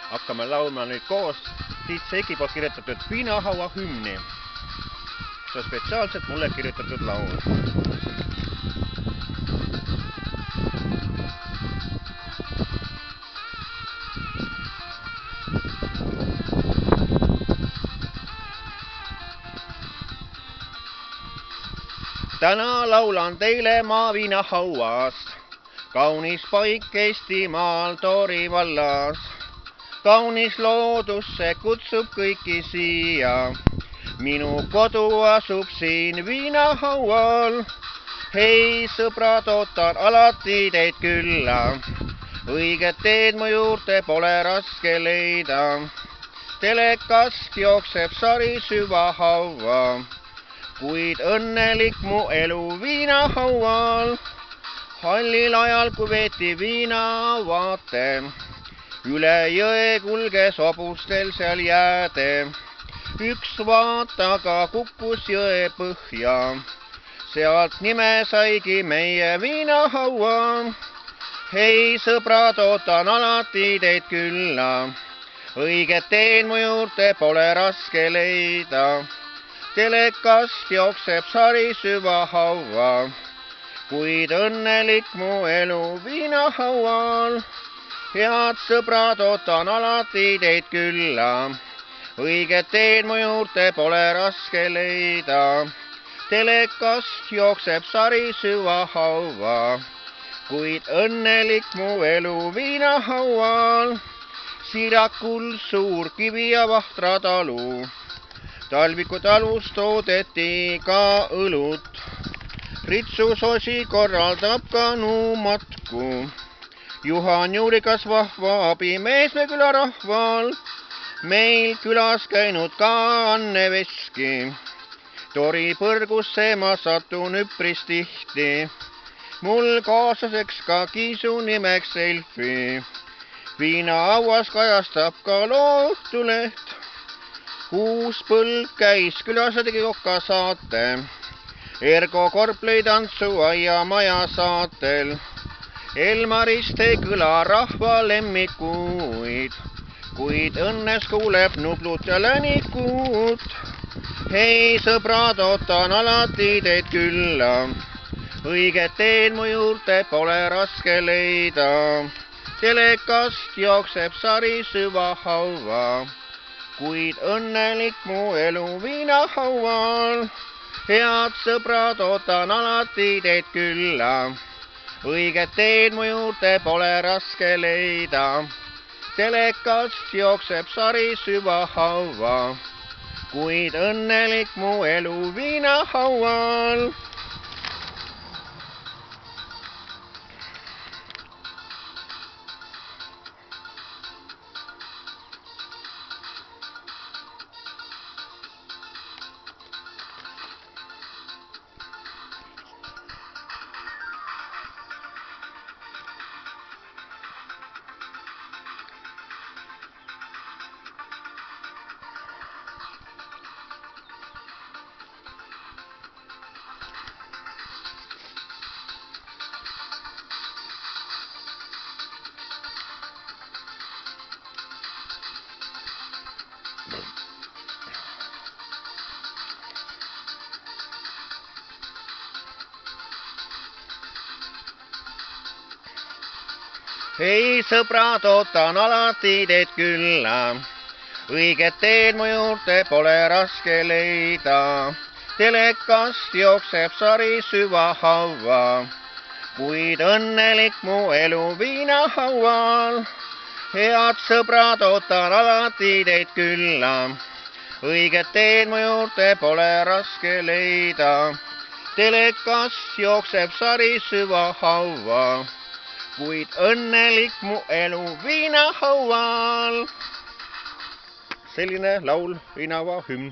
Hakkame laulma nüüd koos Tiit Seegi poolt kirjutatud Viinahaua hümni. See on spetsiaalselt mulle kirjutatud laul. Täna laulan teile ma viinahauast, kaunis paik Eestimaal Tori vallas. Kaunis loodus see kutsub kõiki siia, minu kodu asub siin viinahaual. Hei sõbrad, ootan alati teid külla, õiget teed mu juurde pole raske leida. Telekast jookseb sari süvahaua, kuid õnnelik mu elu viinahaual. Hallil ajal, kui veeti viinavaate, üle jõe kulges hobustel seal jääde. Üks vaataga kukkus jõe põhja, sealt nime saigi meie viinahaua. Hei sõbrad, ootan alati teid külla, õiget teed mu juurde pole raske leida. Telekast jookseb sari süvahaua, kuid õnnelik mu elu viinahaual. Head sõbrad, ootan alati teid külla, õiget teed mu juurde pole raske leida. Telekast jookseb sari süvahaua, kuid õnnelik mu elu viinahaual. Sirakul suur kivi ja vahtra talu, Talviku talus toodeti ka õlut. Ritsus osi korraldab ka nuumatku, Juhan Juurikas vahva abimees me külarahval. Meil külas käinud ka Anne Veski, Tori põrgusse ma satun üpris tihti. Mul kaaslaseks ka Kiisu nimeks Elfi, viinahauas kajastab ka loo Õhtuleht. Kuuspõlv käis külas ja tegi kokka saate, Ergo Korp lõi tantsu aiamaja saatel. Elmarist ei kõla rahva lemmikuid, kuid õnnes kuuleb Nublut ja Länikut. Hei sõbrad, ootan alati teid külla, õiget teed mu juurde pole raske leida. Telekast jookseb sari süvahaua, kuid õnnelik mu elu viinahaual. Head sõbrad, ootan alati teid külla, õiget teed mu juurde pole raske leida. Telekast jookseb sari süvahaua, kuid õnnelik mu elu viinahaual. Hei sõbrad, ootan alati teid külla, õiget teed mu juurde pole raske leida. Telekast jookseb sari süvahaua, kuid õnnelik mu elu viinahaual. Head sõbrad, ootan alati teid külla, õiget teed mu juurde pole raske leida. Telekast jookseb sari süvahaua, kuid õnnelik mu elu viinahaual. Selline laul, viinahaua hümn.